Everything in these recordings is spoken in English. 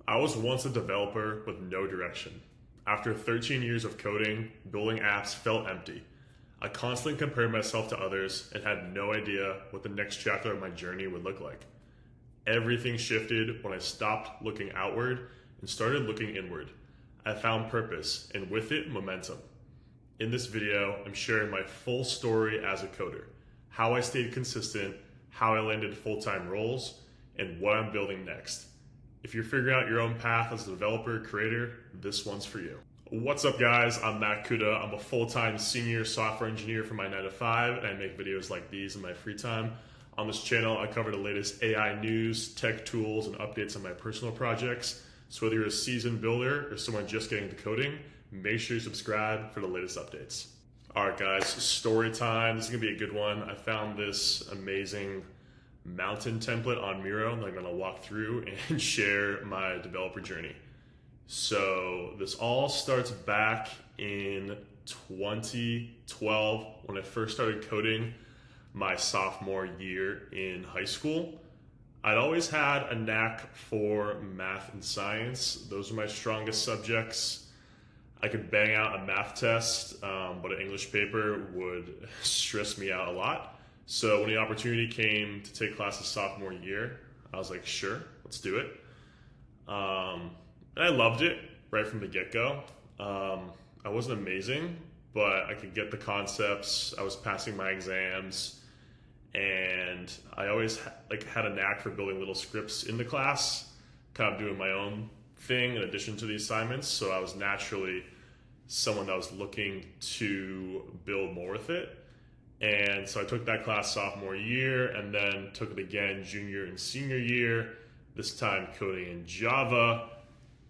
I was once a developer with no direction. After 13 years of coding, building apps felt empty. I constantly compared myself to others and had no idea what the next chapter of my journey would look like. Everything shifted when I stopped looking outward and started looking inward. I found purpose and with it, momentum. In this video, I'm sharing my full story as a coder, how I stayed consistent, how I landed full-time roles, and what I'm building next. If you're figuring out your own path as a developer or creator, this one's for you. What's up, guys? I'm Matt Kuda. I'm a full-time senior software engineer for my 9 to 5, and I make videos like these in my free time. On this channel, I cover the latest AI news, tech tools, and updates on my personal projects. So whether you're a seasoned builder or someone just getting into coding, make sure you subscribe for the latest updates. All right, guys, story time. This is gonna be a good one. I found this amazing mountain template on Miro that I'm gonna walk through and share my developer journey. So this all starts back in 2012 when I first started coding my sophomore year in high school. I'd always had a knack for math and science. Those are my strongest subjects. I could bang out a math test, but an English paper would stress me out a lot. So when the opportunity came to take classes sophomore year, I was like, sure, let's do it. And I loved it right from the get-go. I wasn't amazing, but I could get the concepts. I was passing my exams, and I always had a knack for building little scripts in the class, kind of doing my own thing in addition to the assignments. So I was naturally someone that was looking to build more with it. And so I took that class sophomore year and then took it again junior and senior year, this time coding in Java.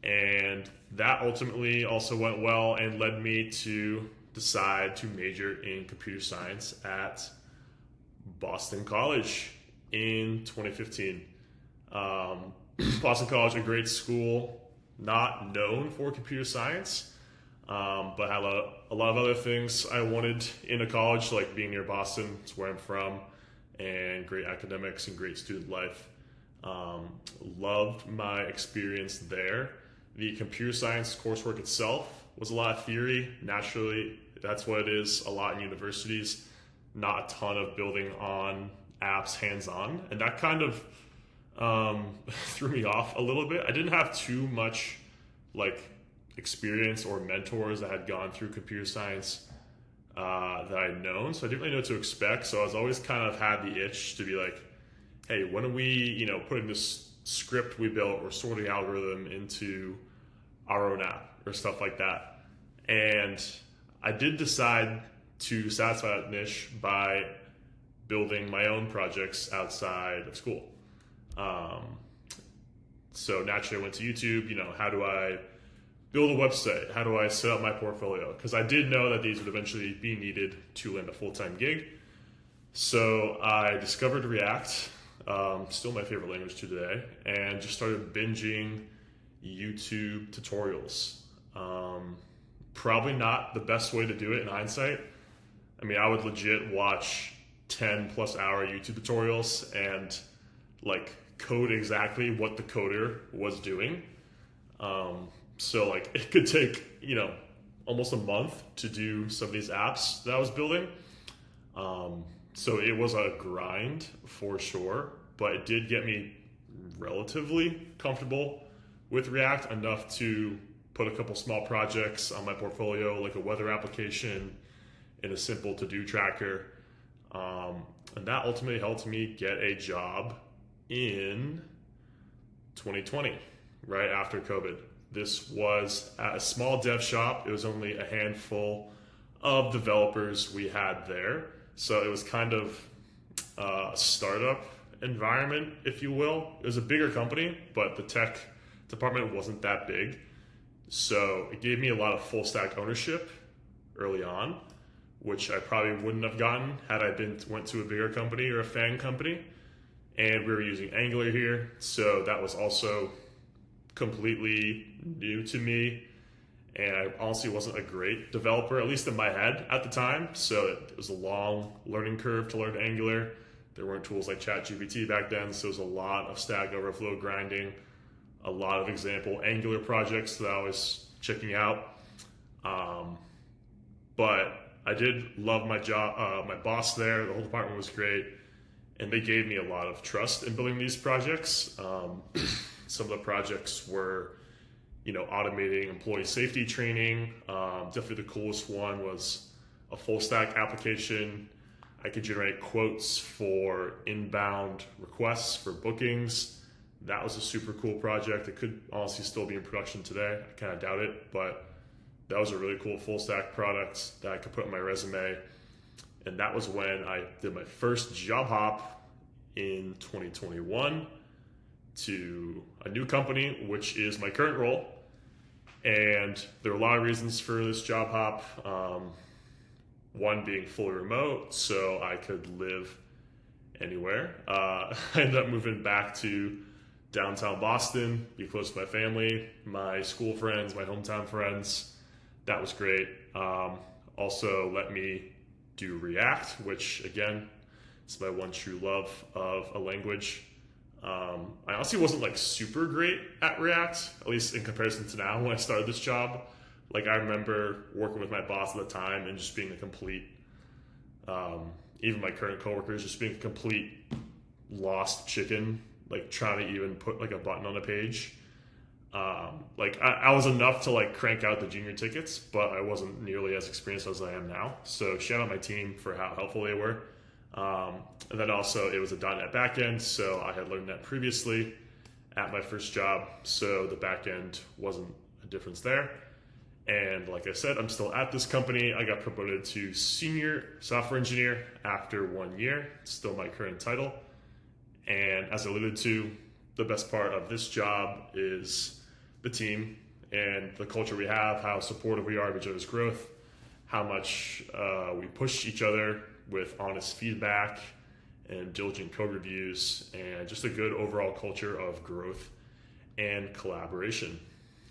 And that ultimately also went well and led me to decide to major in computer science at Boston College in 2015. Boston College, a great school, not known for computer science, but had a lot of other things I wanted in a college, like being near Boston. It's where I'm from, and great academics and great student life. Loved my experience there. The computer science coursework itself was a lot of theory. Naturally, that's what it is a lot in universities. Not a ton of building on apps hands-on, and that kind of threw me off a little bit. I didn't have too much experience or mentors that had gone through computer science that I'd known, so I didn't really know what to expect. So I was always kind of had the itch to be like, hey, when are we putting this script we built or sorting algorithm into our own app or stuff like that? And I did decide to satisfy that niche by building my own projects outside of school. So naturally I went to YouTube, how do I build a website? How do I set up my portfolio? Because I did know that these would eventually be needed to land a full-time gig. So I discovered React, still my favorite language to today, and just started binging YouTube tutorials. Probably not the best way to do it in hindsight. I mean, I would legit watch 10 plus hour YouTube tutorials and code exactly what the coder was doing. So it could take, almost a month to do some of these apps that I was building. So it was a grind for sure, but it did get me relatively comfortable with React enough to put a couple small projects on my portfolio, like a weather application and a simple to-do tracker. And that ultimately helped me get a job in 2020, right after COVID. This was at a small dev shop. It was only a handful of developers we had there. So it was kind of a startup environment, if you will. It was a bigger company, but the tech department wasn't that big. So it gave me a lot of full stack ownership early on, which I probably wouldn't have gotten had I went to a bigger company or a FANG company. And we were using Angular here, so that was also completely new to me. And I honestly wasn't a great developer, at least in my head at the time. So it was a long learning curve to learn Angular. There weren't tools like ChatGPT back then, so it was a lot of Stack Overflow grinding, a lot of example Angular projects that I was checking out. But I did love my job, my boss there, the whole department was great, and they gave me a lot of trust in building these projects. Some of the projects were, automating employee safety training. Definitely the coolest one was a full stack application. I could generate quotes for inbound requests for bookings. That was a super cool project. It could honestly still be in production today. I kind of doubt it, but that was a really cool full stack product that I could put on my resume. And that was when I did my first job hop in 2021 to a new company, which is my current role. And there are a lot of reasons for this job hop. One being fully remote, so I could live anywhere. I ended up moving back to downtown Boston, be close to my family, my school friends, my hometown friends. That was great. Also let me do React, which again, is my one true love of a language. I honestly wasn't like super great at React, at least in comparison to now when I started this job. Like I remember working with my boss at the time and just being a complete, even my current coworkers, just being a complete lost chicken, like trying to even put like a button on a page. Like I was enough to like crank out the junior tickets, but I wasn't nearly as experienced as I am now. So shout out my team for how helpful they were. And then also it was a .NET backend, so I had learned that previously at my first job, so the backend wasn't a difference there. And like I said, I'm still at this company. I got promoted to senior software engineer after 1 year, still my current title. And as I alluded to, the best part of this job is the team and the culture we have, how supportive we are of each other's growth, how much we push each other with honest feedback and diligent code reviews, and just a good overall culture of growth and collaboration.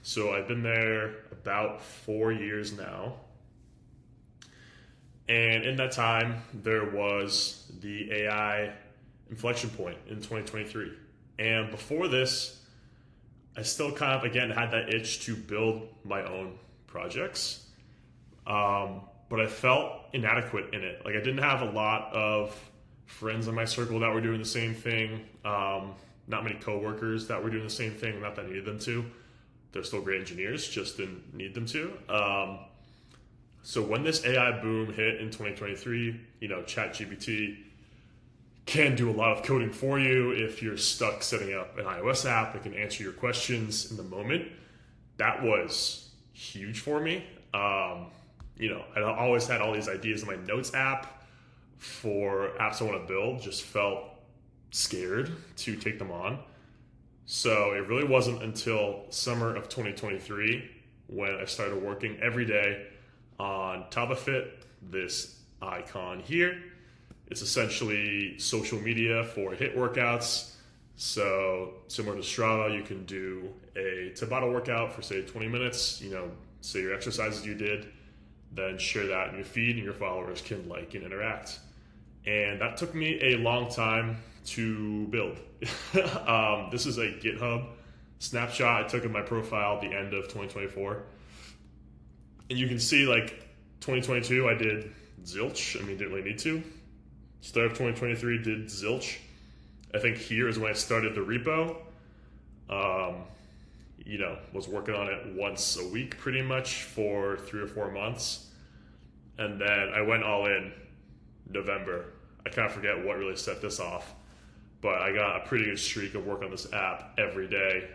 So I've been there about 4 years now. And in that time, there was the AI inflection point in 2023. And before this, I still kind of, again, had that itch to build my own projects. But I felt inadequate in it. Like I didn't have a lot of friends in my circle that were doing the same thing. Not many coworkers that were doing the same thing, not that I needed them to. They're still great engineers, just didn't need them to. So when this AI boom hit in 2023, ChatGPT can do a lot of coding for you. If you're stuck setting up an iOS app, it can answer your questions in the moment. That was huge for me. I always had all these ideas in my notes app for apps I want to build, just felt scared to take them on. So it really wasn't until summer of 2023 when I started working every day on TabaFit, this icon here. It's essentially social media for HIIT workouts. So similar to Strava, you can do a Tabata workout for say 20 minutes, say your exercises you did, then share that in your feed and your followers can like and interact. And that took me a long time to build. This is a GitHub snapshot I took of my profile at the end of 2024. And you can see like 2022, I did zilch. Didn't really need to. Start of 2023 did zilch. I think here is when I started the repo. Was working on it once a week pretty much for 3 or 4 months. And then I went all in November. I kind of forget what really set this off, but I got a pretty good streak of work on this app every day.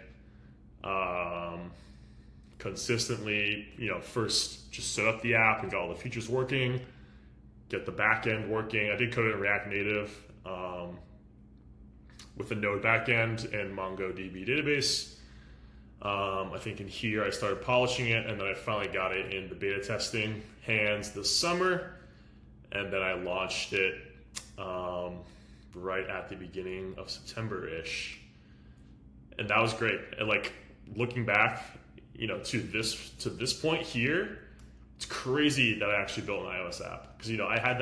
Consistently, first just set up the app and got all the features working, get the back end working. I did code it in React Native with a Node backend and MongoDB database. I think in here I started polishing it, and then I finally got it in the beta testing hands this summer, and then I launched it right at the beginning of September-ish. And that was great. And like looking back, to this point here, it's crazy that I actually built an iOS app, because I had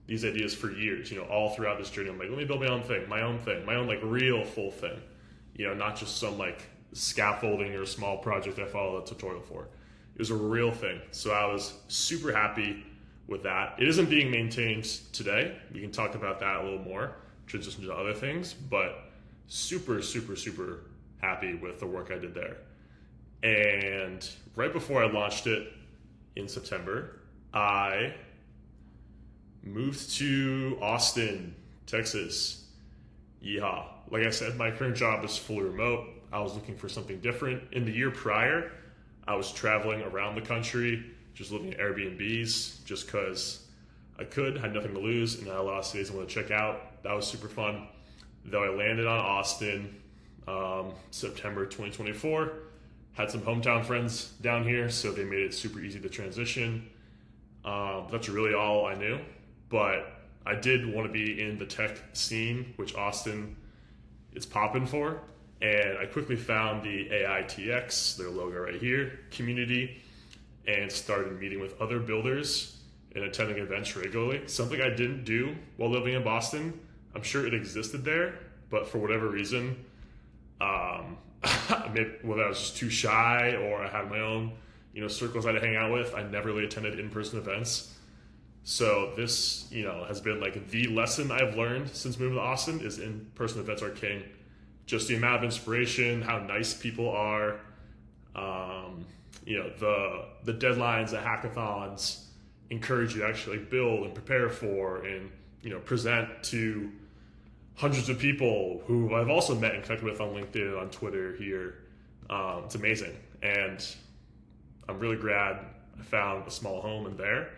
these ideas for years, all throughout this journey. I'm like, let me build my own thing, my own like real full thing. not just some like scaffolding or small project I followed a tutorial for. It was a real thing. So I was super happy with that. It isn't being maintained today. We can talk about that a little more, transition to other things, but super, super, super happy with the work I did there. And right before I launched it in September, I moved to Austin, Texas. Yeehaw. Like I said, my current job is fully remote. I was looking for something different. In the year prior, I was traveling around the country, just living in Airbnbs, just because I could, had nothing to lose, and I had a lot of cities I wanted to check out. That was super fun. Though I landed on Austin September 2024, had some hometown friends down here, so they made it super easy to transition. That's really all I knew, but I did want to be in the tech scene, which Austin is popping for, and I quickly found the AITX, their logo right here, community, and started meeting with other builders and attending events regularly. Something I didn't do while living in Boston. I'm sure it existed there, but for whatever reason, maybe whether I was just too shy or I had my own, circles I had to hang out with, I never really attended in-person events. So this, has been like the lesson I've learned since moving to Austin is in-person events are king. Just the amount of inspiration, how nice people are, the deadlines at hackathons encourage you to actually build and prepare for and, present to hundreds of people who I've also met and connected with on LinkedIn, on Twitter here. It's amazing. And I'm really glad I found a small home in there.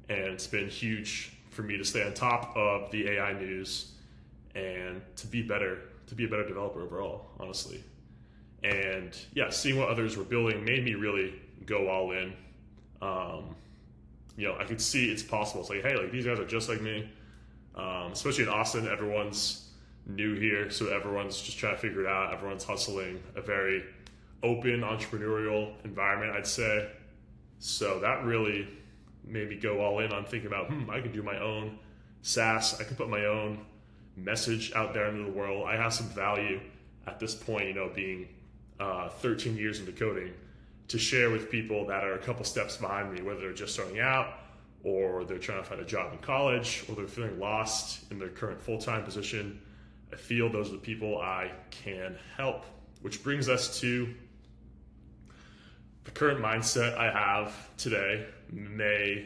And it's been huge for me to stay on top of the AI news and to be a better developer overall, honestly. And yeah, seeing what others were building made me really go all in. I could see it's possible. It's like, hey, like these guys are just like me. Especially in Austin, everyone's new here, so everyone's just trying to figure it out. Everyone's hustling, a very open entrepreneurial environment, I'd say. So that really made me go all in on thinking about, I could do my own SaaS. I could put my own message out there into the world. I have some value at this point, being 13 years into coding, to share with people that are a couple steps behind me, whether they're just starting out or they're trying to find a job in college or they're feeling lost in their current full-time position. I feel those are the people I can help, which brings us to the current mindset I have today, May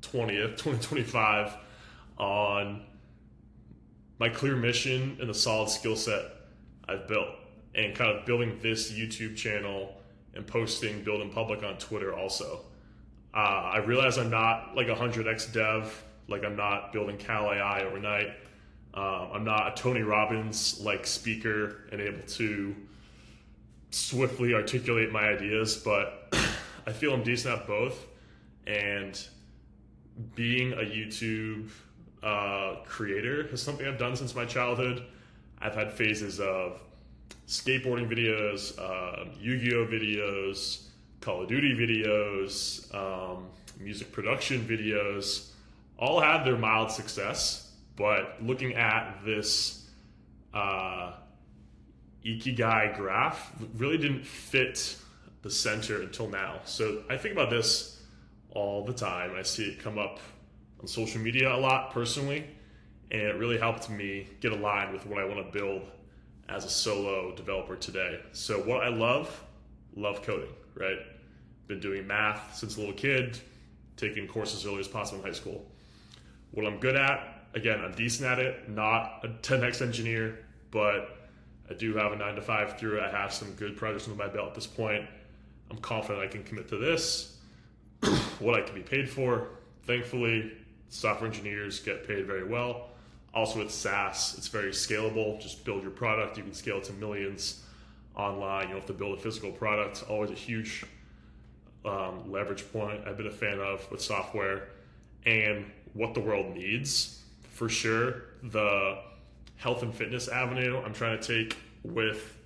20th, 2025, on my clear mission and the solid skill set I've built, and kind of building this YouTube channel and posting Build in Public on Twitter also. I realize I'm not like a 100x dev, like I'm not building Cal AI overnight. I'm not a Tony Robbins like speaker and able to swiftly articulate my ideas, but I feel I'm decent at both. And being a YouTube creator is something I've done since my childhood. I've had phases of skateboarding videos, Yu-Gi-Oh videos, Call of Duty videos, music production videos, all had their mild success, but looking at this Ikigai graph really didn't fit the center until now. So I think about this all the time. I see it come up on social media a lot personally, and it really helped me get aligned with what I want to build as a solo developer today. So what I love coding, right? Been doing math since a little kid, taking courses as early as possible in high school. What I'm good at, again, I'm decent at it, not a 10x engineer, but I do have a 9-to-5 through it. I have some good projects under my belt at this point. I'm confident I can commit to this. What I can be paid for, thankfully, software engineers get paid very well. Also with SaaS, it's very scalable. Just build your product. You can scale it to millions online. You don't have to build a physical product. Always a huge leverage point I've been a fan of with software. And what the world needs, for sure, the health and fitness avenue I'm trying to take with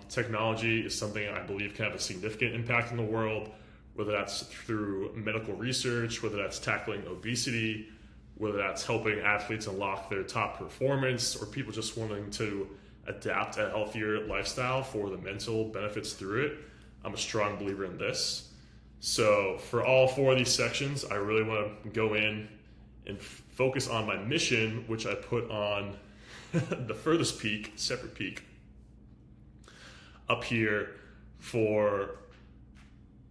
technology is something I believe can have a significant impact in the world, whether that's through medical research, whether that's tackling obesity, whether that's helping athletes unlock their top performance, or people just wanting to adapt a healthier lifestyle for the mental benefits through it. I'm a strong believer in this. So for all 4 of these sections, I really want to go in and focus on my mission, which I put on the furthest peak, separate peak, up here for,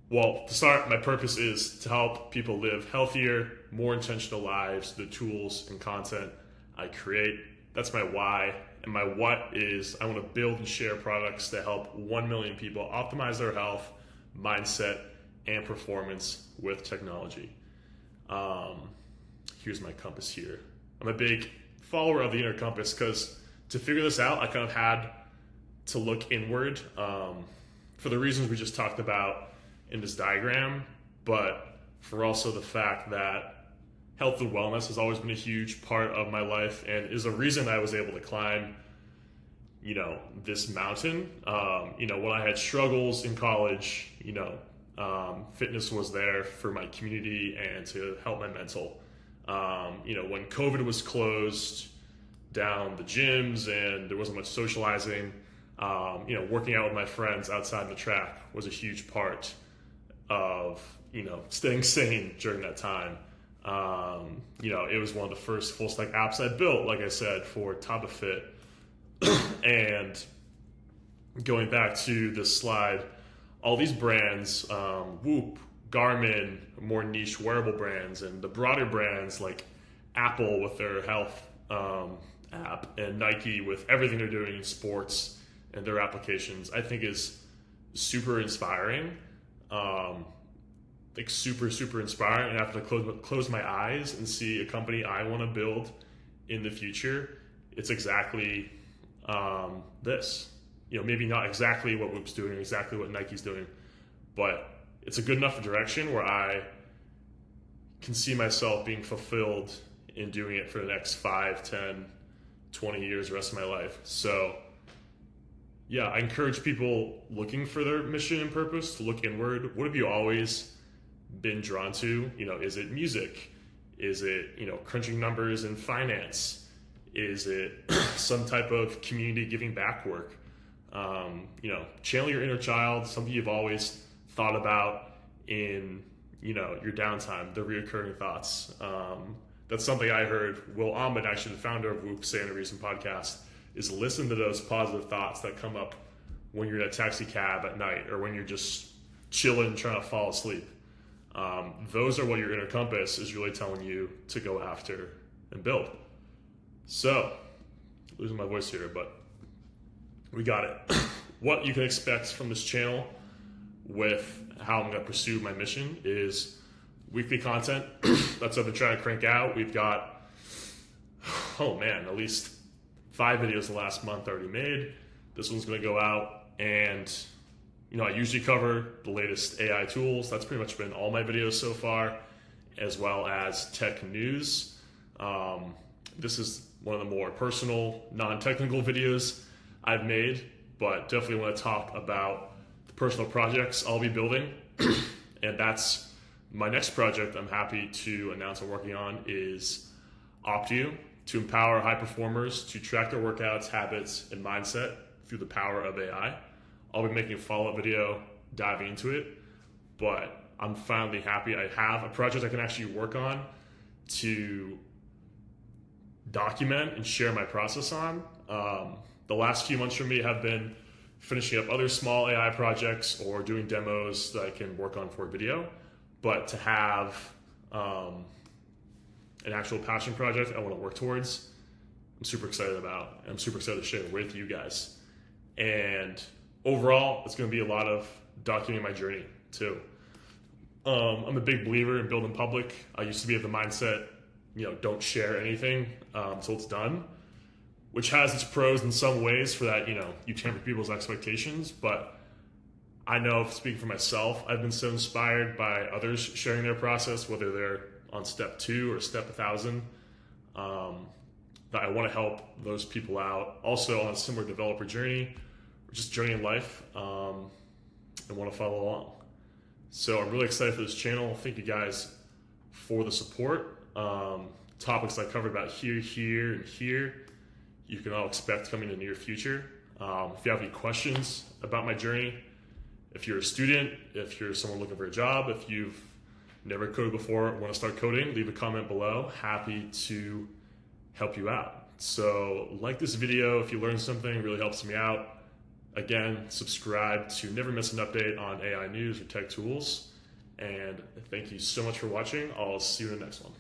well, to start, my purpose is to help people live healthier, more intentional lives, the tools and content I create. That's my why. And my what is I want to build and share products that help 1 million people optimize their health, mindset, and performance with technology. Here's my compass here. I'm a big follower of the inner compass because to figure this out, I kind of had to look inward for the reasons we just talked about in this diagram, but for also the fact that health and wellness has always been a huge part of my life and is a reason I was able to climb, this mountain. When I had struggles in college, fitness was there for my community and to help my mental. When COVID was closed down the gyms and there wasn't much socializing, working out with my friends outside the track was a huge part of, staying sane during that time. It was one of the first full stack apps I built, like I said, for TabaFit. And going back to this slide, all these brands, Whoop, Garmin, more niche wearable brands, and the broader brands like Apple with their health app and Nike with everything they're doing in sports and their applications, I think is super inspiring. Super inspiring. And I have to close my eyes and see a company I want to build in the future. It's exactly this. Maybe not exactly what Whoop's doing, exactly what Nike's doing, but it's a good enough direction where I can see myself being fulfilled in doing it for the next 5, 10, 20 years, the rest of my life. So yeah, I encourage people looking for their mission and purpose to look inward. What have you always been drawn to? Is it music? Is it, crunching numbers in finance? Is it some type of community giving back work? Channel your inner child, something you've always thought about in, your downtime, the reoccurring thoughts. That's something I heard Will Ahmed, actually the founder of Whoop, say in a recent podcast, is listen to those positive thoughts that come up when you're in a taxi cab at night or when you're just chilling, trying to fall asleep. Those are what your inner compass is really telling you to go after and build. So, losing my voice here, but we got it. What you can expect from this channel with how I'm going to pursue my mission is weekly content. That's what I've been trying to crank out. We've got, at least 5 videos the last month already made. This one's going to go out, and I usually cover the latest AI tools. That's pretty much been all my videos so far, as well as tech news. This is one of the more personal, non-technical videos I've made, but definitely want to talk about the personal projects I'll be building. And that's my next project I'm happy to announce I'm working on is OptU, to empower high performers to track their workouts, habits, and mindset through the power of AI. I'll be making a follow-up video diving into it, but I'm finally happy I have a project I can actually work on to document and share my process on. The last few months for me have been finishing up other small AI projects or doing demos that I can work on for video, but to have an actual passion project I want to work towards, I'm super excited about. I'm super excited to share it with you guys. And overall, it's going to be a lot of documenting my journey too. I'm a big believer in building public. I used to be of the mindset, don't share anything until it's done, which has its pros in some ways for that, you temper people's expectations. But I know, speaking for myself, I've been so inspired by others sharing their process, whether they're on step 2 or step 1,000, that I want to help those people out. Also on a similar developer journey, or just journey in life, and want to follow along. So I'm really excited for this channel. Thank you guys for the support. Topics I covered about here, and here. you can all expect coming in the near future. If you have any questions about my journey, if you're a student, if you're someone looking for a job, if you've never coded before, want to start coding, leave a comment below. Happy to help you out. So like this video if you learned something, it really helps me out. Again, subscribe to never miss an update on AI news or tech tools. And thank you so much for watching. I'll see you in the next one.